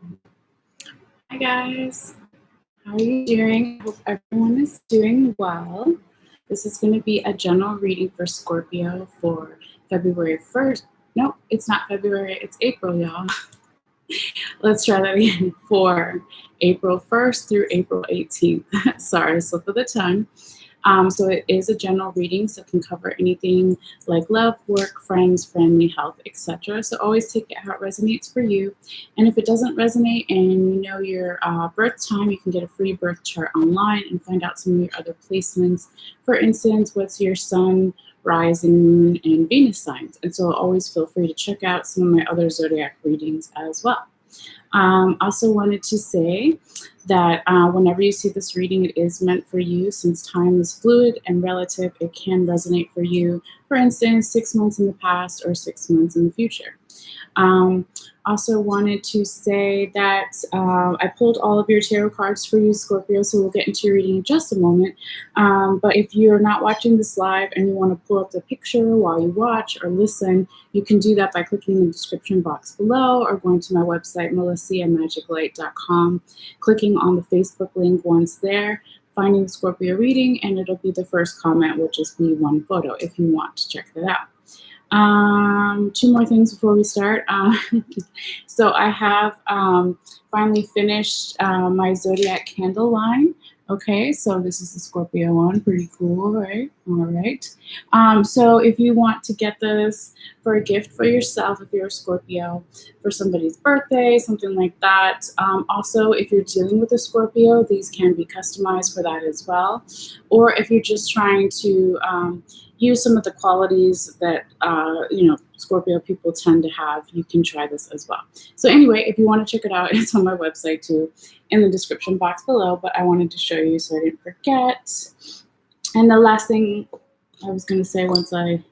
Hi guys, how are you doing? I hope everyone is doing well. This is going to be a general reading for Scorpio for February 1st. No, it's not February, it's April, y'all. Let's try that again. For April 1st through April 18th. Sorry, slip of the tongue. So it is a general reading, so it can cover anything like love, work, friends, family, health, etc. So always take it how it resonates for you. And if it doesn't resonate and you know your birth time, you can get a free birth chart online and find out some of your other placements. For instance, what's your sun, rising, moon, and Venus signs? And so always feel free to check out some of my other zodiac readings as well. Also wanted to say that whenever you see this reading, it is meant for you. Since time is fluid and relative, it can resonate for you. For instance, 6 months in the past or 6 months in the future. Also wanted to say that I pulled all of your tarot cards for you, Scorpio, so we'll get into your reading in just a moment. But if you're not watching this live and you want to pull up the picture while you watch or listen, you can do that by clicking the description box below or going to my website, MalesseaMagicLight.com, clicking on the Facebook link once there, finding the Scorpio reading, and it'll be the first comment, will just be one photo if you want to check that out. Two more things before we start. So I have finally finished my Zodiac candle line. Okay, so this is the Scorpio one, pretty cool, right? All right. So if you want to get this for a gift for yourself, if you're a Scorpio, for somebody's birthday, something like that. Also, if you're dealing with a Scorpio, these can be customized for that as well. Or if you're just trying to use some of the qualities that Scorpio people tend to have, you can try this as well. So anyway, if you want to check it out, it's on my website too, in the description box below, but I wanted to show you so I didn't forget. And the last thing I was going to say once I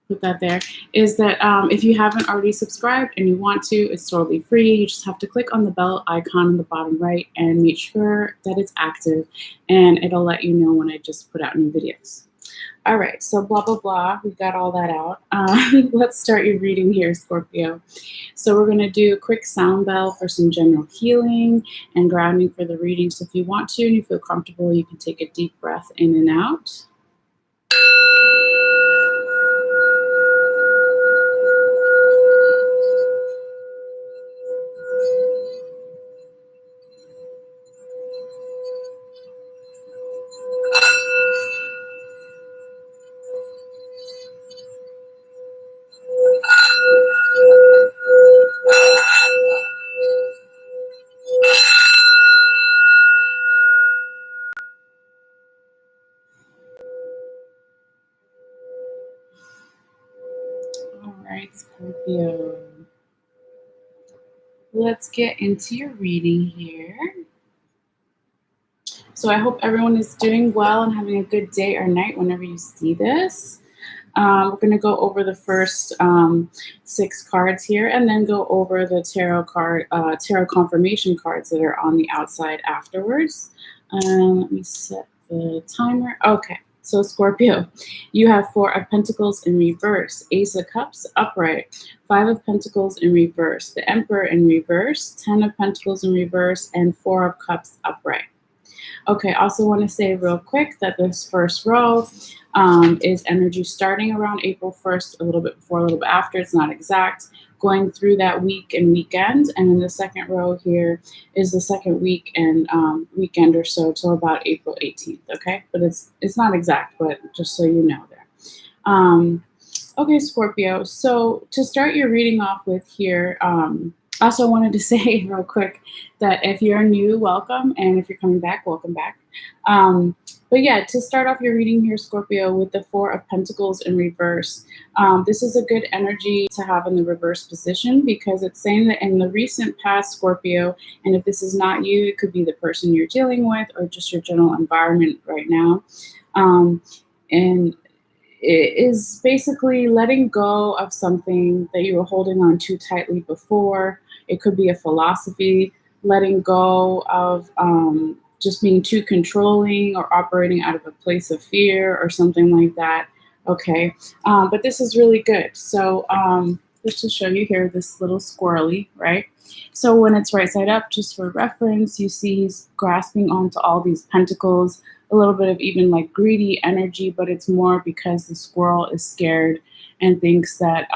put that there is that if you haven't already subscribed and you want to, it's totally free. You just have to click on the bell icon in the bottom right and make sure that it's active, and it'll let you know when I just put out new videos. All right, so blah, blah, blah. We got all that out. Let's start your reading here, Scorpio. So we're going to do a quick sound bell for some general healing and grounding for the reading. So if you want to and you feel comfortable, you can take a deep breath in and out. All right, Scorpio. Let's get into your reading here. So I hope everyone is doing well and having a good day or night whenever you see this. We're going to go over the first 6 cards here and then go over the tarot confirmation cards that are on the outside afterwards. Let me set the timer. Okay. So Scorpio, you have 4 of Pentacles in reverse, Ace of Cups upright, 5 of Pentacles in reverse, the Emperor in reverse, 10 of Pentacles in reverse, and 4 of Cups upright. Okay, also want to say real quick that this first row is energy starting around April 1st, a little bit before, a little bit after. It's not exact. Going through that week and weekend. And then the second row here is the second week and weekend or so till about April 18th, okay? But it's not exact, but just so you know there. Okay, Scorpio. So to start your reading off with here, also wanted to say real quick that if you're new, welcome. And if you're coming back, welcome back. But yeah, to start off your reading here, Scorpio, with the 4 of Pentacles in reverse, this is a good energy to have in the reverse position because it's saying that in the recent past, Scorpio, and if this is not you, it could be the person you're dealing with or just your general environment right now. And it is basically letting go of something that you were holding on too tightly before. It could be a philosophy, letting go of just being too controlling or operating out of a place of fear or something like that. Okay, but this is really good. So just to show you here, this little squirrely, right? So when it's right side up, just for reference, you see he's grasping onto all these pentacles, a little bit of even like greedy energy, but it's more because the squirrel is scared and thinks that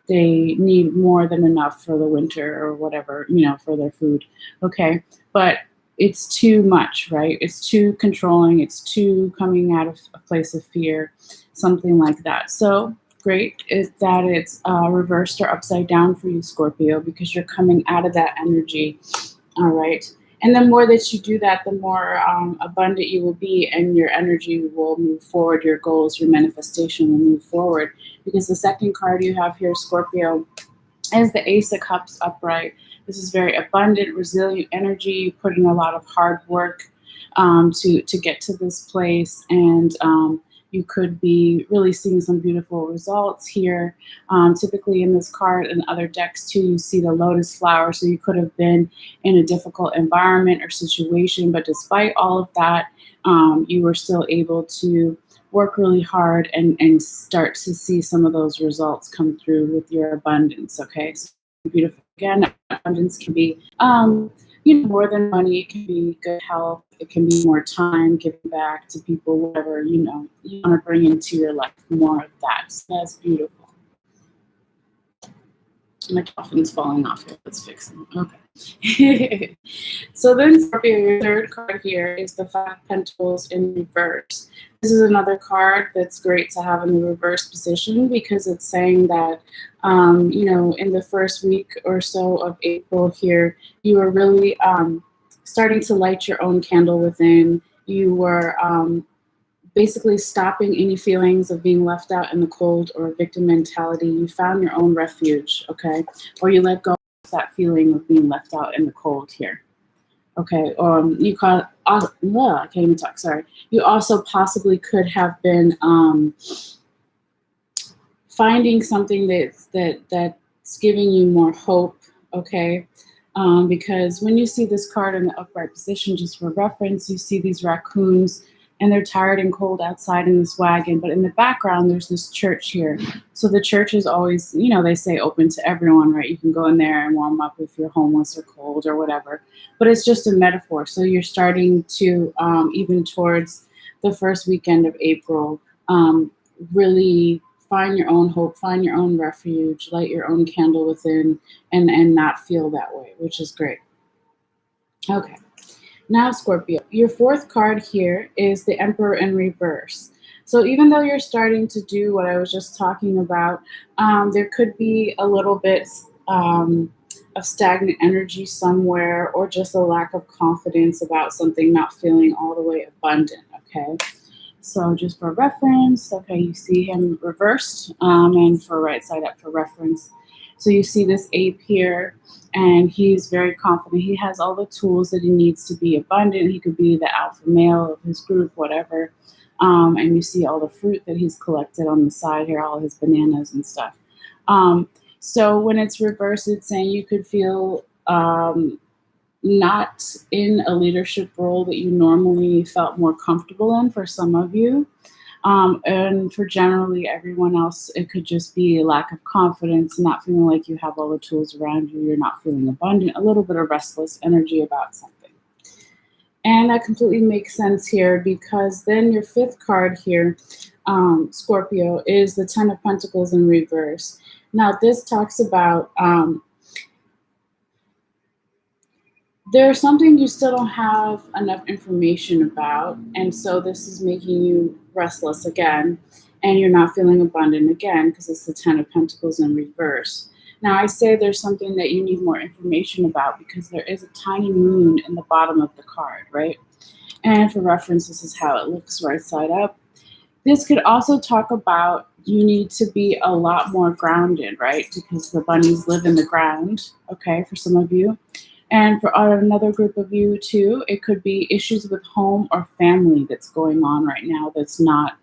they need more than enough for the winter or whatever, for their food. Okay. But it's too much, right? It's too controlling. It's too coming out of a place of fear, something like that. So great is that it's reversed or upside down for you, Scorpio, because you're coming out of that energy. All right. And the more that you do that, the more abundant you will be, and your energy will move forward. Your goals, your manifestation will move forward. Because the second card you have here, Scorpio, is the Ace of Cups upright. This is very abundant, resilient energy. You put in a lot of hard work to get to this place, and you could be really seeing some beautiful results here. Typically in this card and other decks too, you see the lotus flower. So you could have been in a difficult environment or situation, but despite all of that, you were still able to work really hard and start to see some of those results come through with your abundance. Okay, so beautiful. Again, abundance can be more than money. It can be good health. It can be more time, giving back to people, whatever you want to bring into your life, more of that. So that's beautiful. My dolphin's falling off here. Let's fix them. Okay. So then, Scorpio, your third card here is the Five of Pentacles in reverse. This is another card that's great to have in the reverse position, because it's saying that, in the first week or so of April here, you are really starting to light your own candle within. You were basically stopping any feelings of being left out in the cold or victim mentality. You found your own refuge, okay? Or you let go of that feeling of being left out in the cold here. Okay, you call I can't even talk, sorry. You also possibly could have been finding something that's giving you more hope, okay? Because when you see this card in the upright position, just for reference, you see these raccoons, and they're tired and cold outside in this wagon, but in the background, there's this church here. So the church is always, they say open to everyone, right? You can go in there and warm up if you're homeless or cold or whatever, but it's just a metaphor. So you're starting to, even towards the first weekend of April, really find your own hope, find your own refuge, light your own candle within, and not feel that way, which is great. Okay. Now, Scorpio, your fourth card here is the Emperor in reverse. So even though you're starting to do what I was just talking about, there could be a little bit of stagnant energy somewhere, or just a lack of confidence about something, not feeling all the way abundant, okay? So just for reference, okay, you see him reversed, and for right side up for reference. So you see this ape here, and he's very confident. He has all the tools that he needs to be abundant. He could be the alpha male of his group, whatever. And you see all the fruit that he's collected on the side here, all his bananas and stuff. So when it's reversed, it's saying you could feel not in a leadership role that you normally felt more comfortable in for some of you. And for generally everyone else, it could just be a lack of confidence, not feeling like you have all the tools around you, you're not feeling abundant, a little bit of restless energy about something. And that completely makes sense here, because then your fifth card here, Scorpio, is the Ten of Pentacles in reverse. Now this talks about there's something you still don't have enough information about, and so this is making you restless again, and you're not feeling abundant again, because it's the Ten of Pentacles in reverse. Now I say there's something that you need more information about, because there is a tiny moon in the bottom of the card, right? And for reference, this is how it looks right side up. This could also talk about you need to be a lot more grounded, right? Because the bunnies live in the ground, okay, for some of you. And for another group of you too, it could be issues with home or family that's going on right now that's not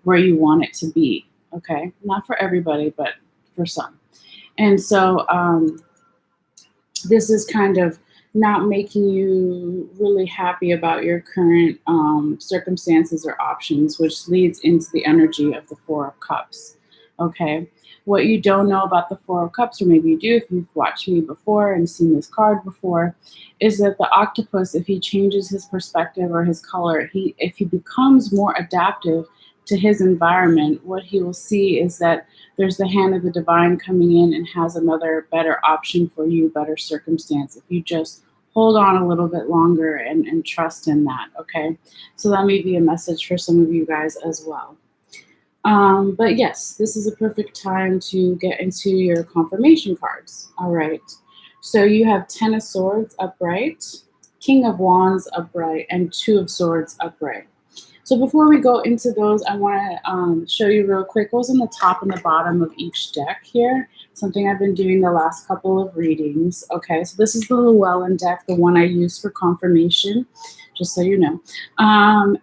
where you want it to be, okay? Not for everybody, but for some. And so this is kind of not making you really happy about your current circumstances or options, which leads into the energy of the Four of Cups. Okay. What you don't know about the Four of Cups, or maybe you do if you've watched me before and seen this card before, is that the octopus, if he changes his perspective or his color, if he becomes more adaptive to his environment, what he will see is that there's the hand of the divine coming in and has another better option for you, better circumstance. If you just hold on a little bit longer and trust in that, okay? So that may be a message for some of you guys as well. But yes, this is a perfect time to get into your confirmation cards. All right. So you have Ten of Swords upright, King of Wands upright, and Two of Swords upright. So before we go into those, I want to show you real quick what's on the top and the bottom of each deck here. Something I've been doing the last couple of readings. Okay, so this is the Llewellyn deck, the one I use for confirmation, just so you know.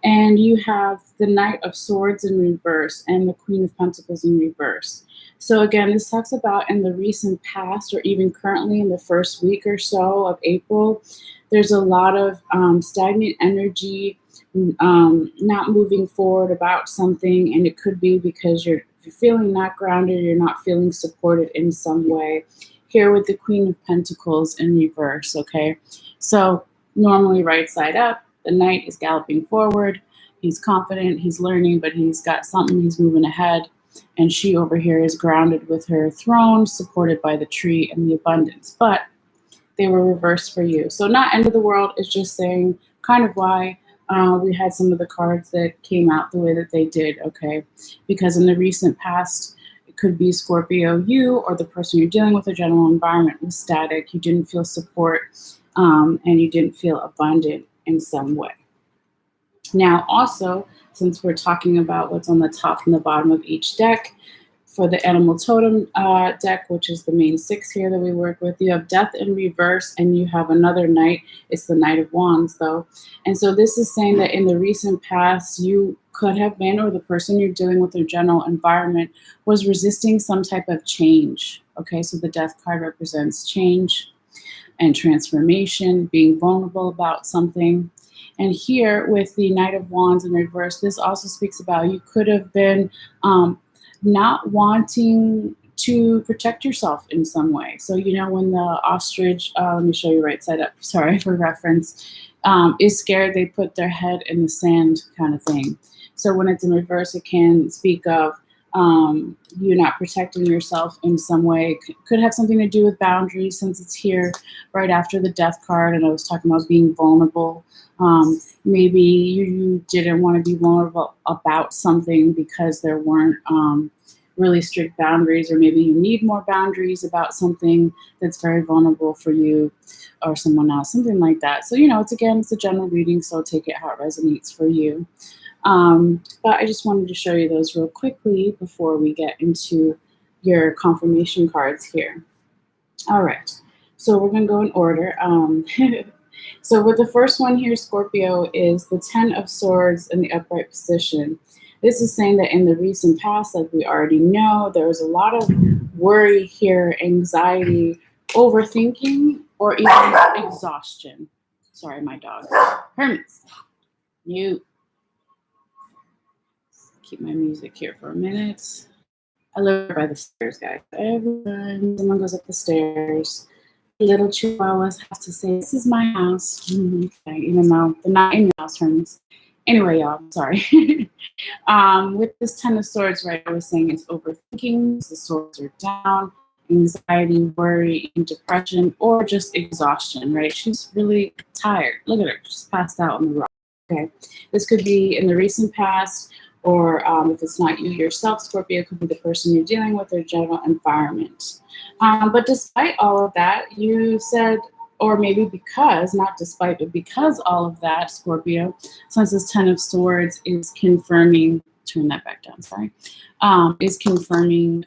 And you have the Knight of Swords in reverse and the Queen of Pentacles in reverse. So again, this talks about in the recent past or even currently in the first week or so of April, there's a lot of stagnant energy, not moving forward about something, and it could be because you're feeling not grounded, you're not feeling supported in some way. Here with the Queen of Pentacles in reverse, okay? So normally right side up, the Knight is galloping forward, he's confident, he's learning, but he's got something, he's moving ahead, and she over here is grounded with her throne, supported by the tree and the abundance, but they were reversed for you. So not end of the world, it's just saying kind of why we had some of the cards that came out the way that they did, okay? Because in the recent past, it could be Scorpio, you, or the person you're dealing with, a general environment was static. You didn't feel support, and you didn't feel abundant in some way. Now, also, since we're talking about what's on the top and the bottom of each deck, for the animal totem deck, which is the main 6 here that we work with, you have Death in reverse, and you have another Knight. It's the Knight of Wands, though. And so this is saying that in the recent past, you could have been, or the person you're dealing with, their general environment, was resisting some type of change. Okay, so the Death card represents change and transformation, being vulnerable about something. And here with the Knight of Wands in reverse, this also speaks about you could have been not wanting to protect yourself in some way. So, you know, when the ostrich, let me show you right side up, sorry for reference, is scared, they put their head in the sand kind of thing. So when it's in reverse, it can speak of you not protecting yourself in some way. Could have something to do with boundaries, since it's here right after the Death card, and I was talking about being vulnerable. Maybe you didn't want to be vulnerable about something because there weren't really strict boundaries, or maybe you need more boundaries about something that's very vulnerable for you or someone else, something like that. So, you know, it's a general reading, so take it how it resonates for you. But I just wanted to show you those real quickly before we get into your confirmation cards here. All right, so we're going to go in order. So with the first one here, Scorpio, is the Ten of Swords in the upright position. This is saying that in the recent past, like we already know, there was a lot of worry here, anxiety, overthinking, or even exhaustion. Sorry, my dog. Hermes, you. Keep my music here for a minute. I live by the stairs, guys. Every time someone goes up the stairs, little chihuahuas have to say, "This is my house." Okay, even though they're not in your house, Hermes. Anyway, y'all, sorry. With this Ten of Swords, right, I was saying it's overthinking, the swords are down, anxiety, worry, and depression, or just exhaustion, right? She's really tired. Look at her, she's passed out on the rock. Okay, this could be in the recent past, or if it's not you yourself, Scorpio, it could be the person you're dealing with or general environment. But despite all of that, you said, or maybe because, not despite, but because all of that, Scorpio, since this Ten of Swords is confirming, turn that back down, sorry, is confirming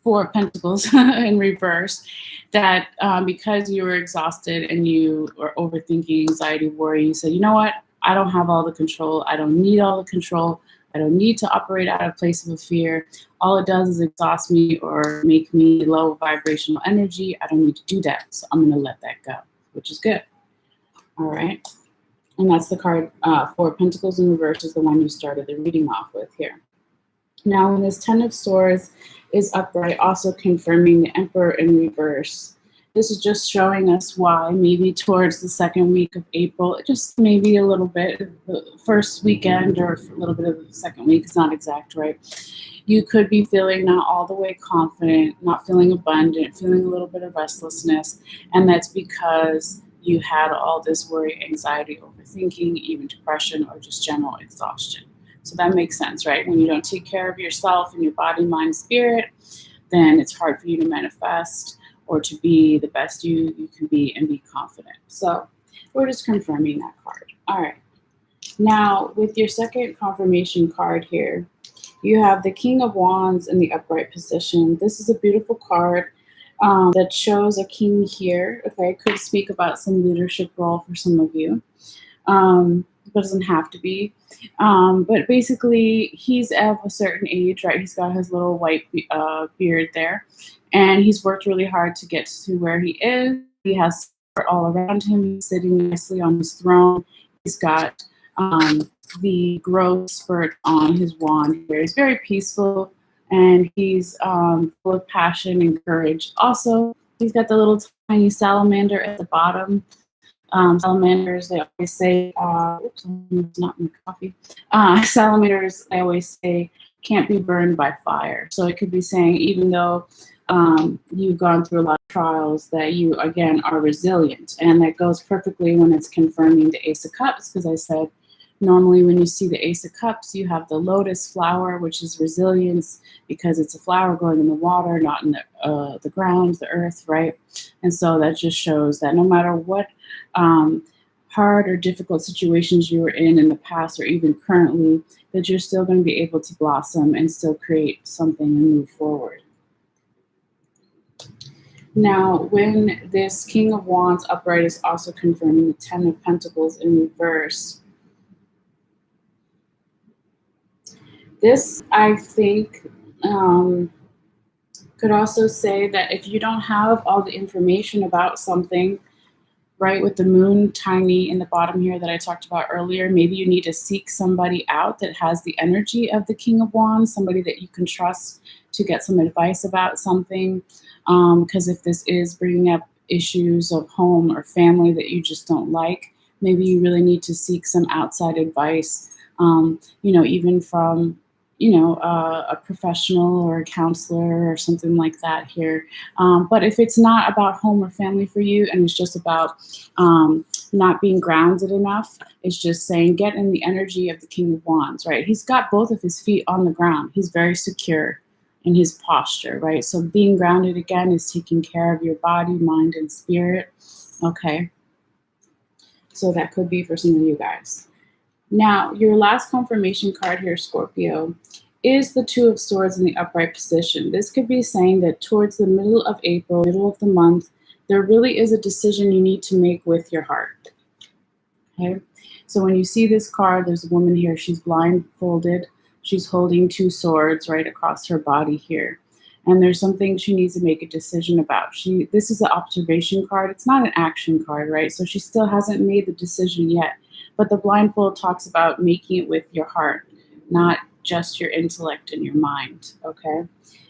Four of Pentacles in reverse, that because you were exhausted and you were overthinking, anxiety, worry, you said, you know what? I don't have all the control. I don't need all the control. I don't need to operate out of a place of fear. All it does is exhaust me or make me low vibrational energy. I don't need to do that. So I'm going to let that go, which is good. All right. And that's the card, Four of Pentacles in reverse is the one you started the reading off with here. Now, when this Ten of Swords is upright, also confirming the Emperor in reverse, this is just showing us why maybe towards the second week of April, just maybe a little bit, the first weekend or a little bit of the second week, it's not exact, right? You could be feeling not all the way confident, not feeling abundant, feeling a little bit of restlessness. And that's because you had all this worry, anxiety, overthinking, even depression, or just general exhaustion. So that makes sense, right? When you don't take care of yourself and your body, mind, spirit, then it's hard for you to manifest or to be the best you can be and be confident. So we're just confirming that card. All right. Now, with your second confirmation card here, you have the King of Wands in the upright position. This is a beautiful card that shows a king here. Okay, could speak about some leadership role for some of you. But doesn't have to be. But basically, he's of a certain age, right? He's got his little white beard there, and he's worked really hard to get to where he is. He has support all around him. He's sitting nicely on his throne. He's got the growth spurt on his wand here. He's very peaceful, and he's full of passion and courage. Also, he's got the little tiny salamander at the bottom. Salamanders, they always say, oops, it's not in the coffee. Salamanders, they always say, can't be burned by fire. So it could be saying, even though you've gone through a lot of trials, that you, again, are resilient. And that goes perfectly when it's confirming the Ace of Cups, because I said, normally when you see the Ace of Cups, you have the lotus flower, which is resilience, because it's a flower growing in the water, not in the ground, the earth, right? And so that just shows that no matter what hard or difficult situations you were in the past or even currently, that you're still going to be able to blossom and still create something and move forward. Now, when this King of Wands upright is also confirming the Ten of Pentacles in reverse, this, I think, could also say that if you don't have all the information about something, right, with the moon tiny in the bottom here that I talked about earlier, maybe you need to seek somebody out that has the energy of the King of Wands, somebody that you can trust to get some advice about something. Because if this is bringing up issues of home or family that you just don't like, maybe you really need to seek some outside advice, even from a professional or a counselor or something like that here. But if it's not about home or family for you and it's just about not being grounded enough, it's just saying get in the energy of the King of Wands, right? He's got both of his feet on the ground. He's very secure in his posture, right? So being grounded, again, is taking care of your body, mind, and spirit. Okay. So that could be for some of you guys. Now, your last confirmation card here, Scorpio, is the Two of Swords in the upright position. This could be saying that towards the middle of April, middle of the month, there really is a decision you need to make with your heart. Okay? So when you see this card, there's a woman here. She's blindfolded. She's holding two swords right across her body here. And there's something she needs to make a decision about. This is an observation card. It's not an action card, right? So she still hasn't made the decision yet. But the blindfold talks about making it with your heart, not just your intellect and your mind, okay?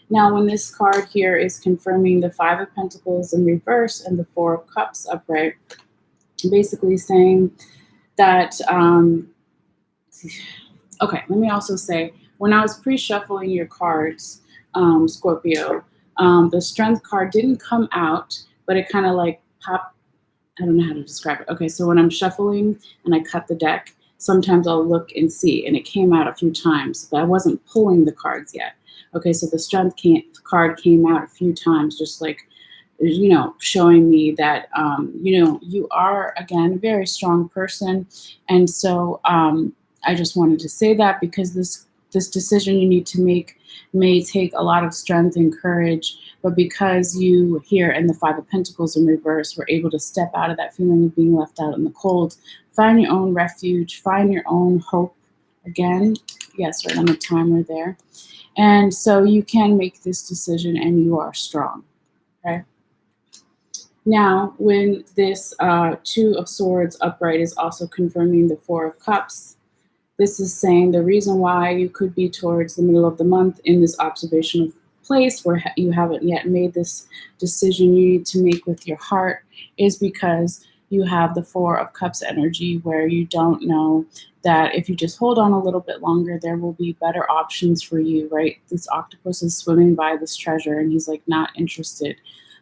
Now, when this card here is confirming the Five of Pentacles in reverse and the Four of Cups upright, basically saying that, okay, let me also say, when I was pre-shuffling your cards, Scorpio, the Strength card didn't come out, but it kind of like popped. I don't know how to describe it. Okay, so when I'm shuffling and I cut the deck, sometimes I'll look and see, and it came out a few times, but I wasn't pulling the cards yet. Okay, so the Strength card came out a few times, just like, showing me that, you are, again, a very strong person. And so I just wanted to say that because this decision you need to make may take a lot of strength and courage, but because you here in the Five of Pentacles in reverse were able to step out of that feeling of being left out in the cold, find your own refuge, find your own hope again. Yes, right on the timer there. And so you can make this decision and you are strong, okay? Now, when this Two of Swords upright is also confirming the Four of Cups, This is saying the reason why you could be towards the middle of the month in this observational place where you haven't yet made this decision you need to make with your heart is because you have the Four of Cups energy where you don't know that if you just hold on a little bit longer, there will be better options for you, right? This octopus is swimming by this treasure and he's like not interested.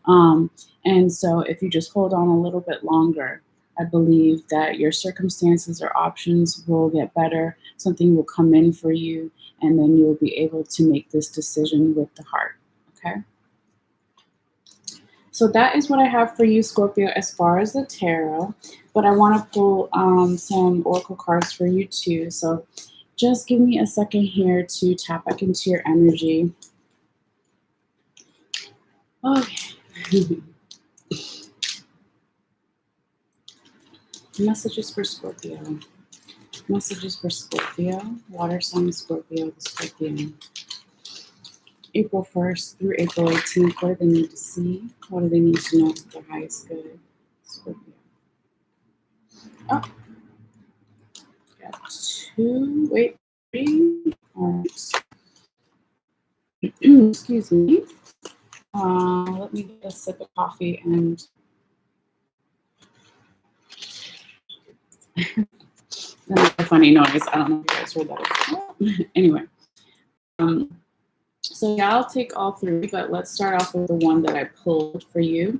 And so if you just hold on a little bit longer, I believe that your circumstances or options will get better. Something will come in for you, and then you'll be able to make this decision with the heart. Okay? So that is what I have for you, Scorpio, as far as the tarot. But I want to pull some oracle cards for you too. So just give me a second here to tap back into your energy. Okay. Messages for Scorpio. Messages for Scorpio. Water sign Scorpio, the Scorpion. April 1st through April 18th. What do they need to see? What do they need to know for their highest good? Scorpio. Oh. Got two. Wait. Three. All right. Excuse me. Let me get a sip of coffee and that's a funny noise. I don't know if you guys heard that. Anyway. So yeah, I'll take all three, but let's start off with the one that I pulled for you.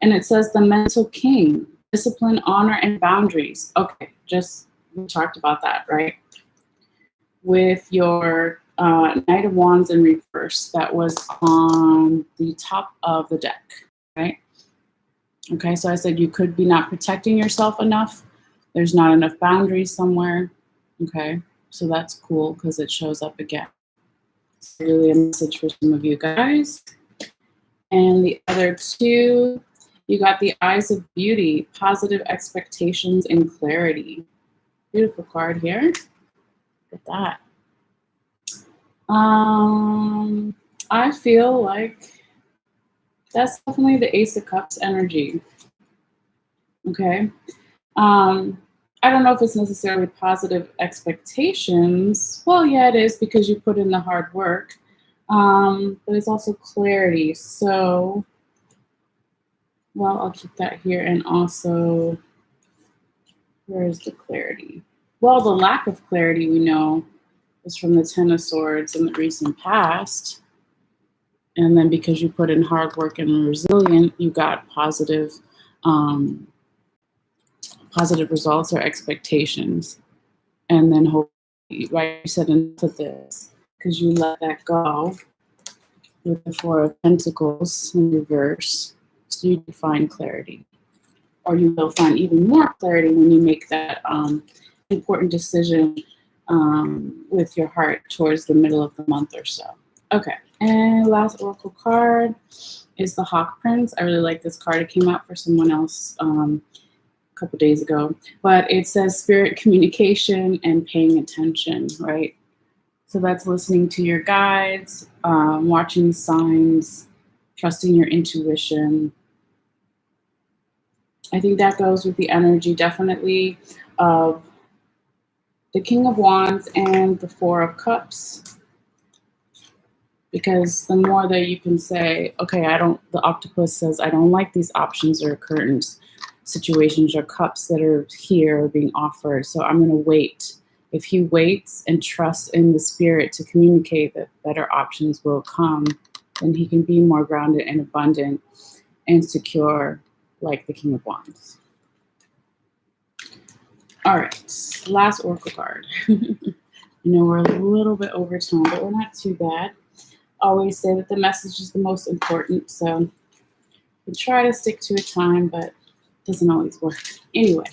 And it says the mental king, discipline, honor, and boundaries. Okay, we talked about that, right? With your Knight of Wands in reverse, that was on the top of the deck, right? Okay, so I said you could be not protecting yourself enough. There's not enough boundaries somewhere. Okay, so that's cool because it shows up again. It's really a message for some of you guys. And the other two, you got the Eyes of Beauty, positive expectations and clarity. Beautiful card here. Look at that. I feel like that's definitely the Ace of Cups energy. Okay. I don't know if it's necessarily positive expectations. Well, yeah, it is because you put in the hard work. But it's also clarity. So, well, I'll keep that here. And also, where is the clarity? Well, the lack of clarity we know is from the Ten of Swords in the recent past. And then because you put in hard work and were resilient, you got positive results or expectations. And then hopefully, right, you said enough of this because you let that go with the Four of Pentacles in reverse. So you can find clarity. Or you will find even more clarity when you make that important decision with your heart towards the middle of the month or so. Okay, and last oracle card is the Hawk Prince. I really like this card. It came out for someone else a couple days ago. But it says spirit communication and paying attention, right? So that's listening to your guides, watching signs, trusting your intuition. I think that goes with the energy definitely of the King of Wands and the Four of Cups. Because the more that you can say, okay, the octopus says, I don't like these options or curtains, situations or cups that are here being offered. So I'm going to wait. If he waits and trusts in the spirit to communicate that better options will come, then he can be more grounded and abundant and secure like the King of Wands. All right, last oracle card. We're a little bit over time, but we're not too bad. Always say that the message is the most important, so we try to stick to a time, but it doesn't always work. Anyway,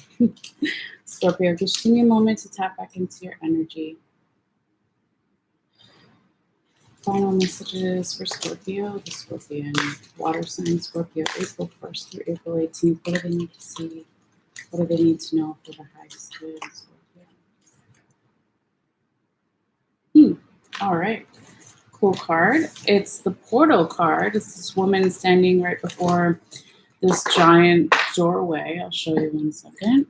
Scorpio, just give me a moment to tap back into your energy. Final messages for Scorpio, the Scorpion, water sign Scorpio, April 1st through April 18th. What do they need to see? What do they need to know for the highest good, Scorpio? All right. Cool card. It's the portal card. It's this woman standing right before this giant doorway. I'll show you in a second.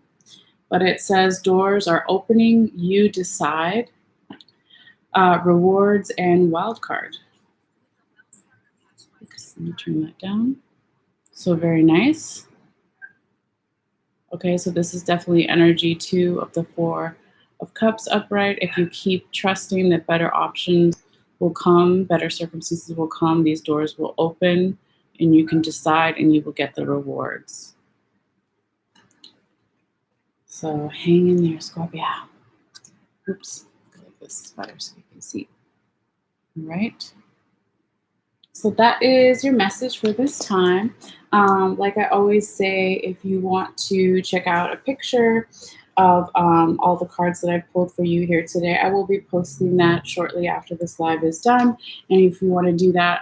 But it says doors are opening, you decide, rewards, and wild card. Oops, let me turn that down. So very nice. Okay, so this is definitely energy 2 of the 4 of Cups upright. If you keep trusting that better options will come, better circumstances will come, these doors will open, and you can decide and you will get the rewards. So hang in there, Scorpio. Oops, like this is better so you can see. All right. So that is your message for this time. Like I always say, if you want to check out a picture of all the cards that I pulled for you here today, I will be posting that shortly after this live is done. And if you want to do that,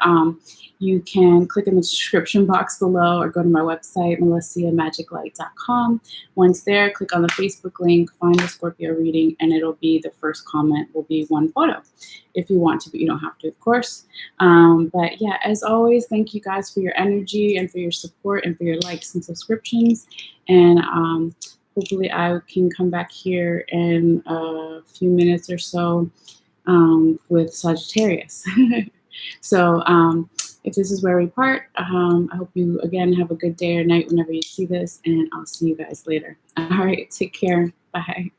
you can click in the description box below or go to my website, MalesseaMagicLight.com. Once there, click on the Facebook link, find the Scorpio reading, and it'll be the first comment will be one photo. If you want to, but you don't have to, of course. But yeah, as always, thank you guys for your energy and for your support and for your likes and subscriptions. And hopefully I can come back here in a few minutes or so with Sagittarius. So if this is where we part, I hope you, again, have a good day or night whenever you see this, and I'll see you guys later. All right, take care. Bye.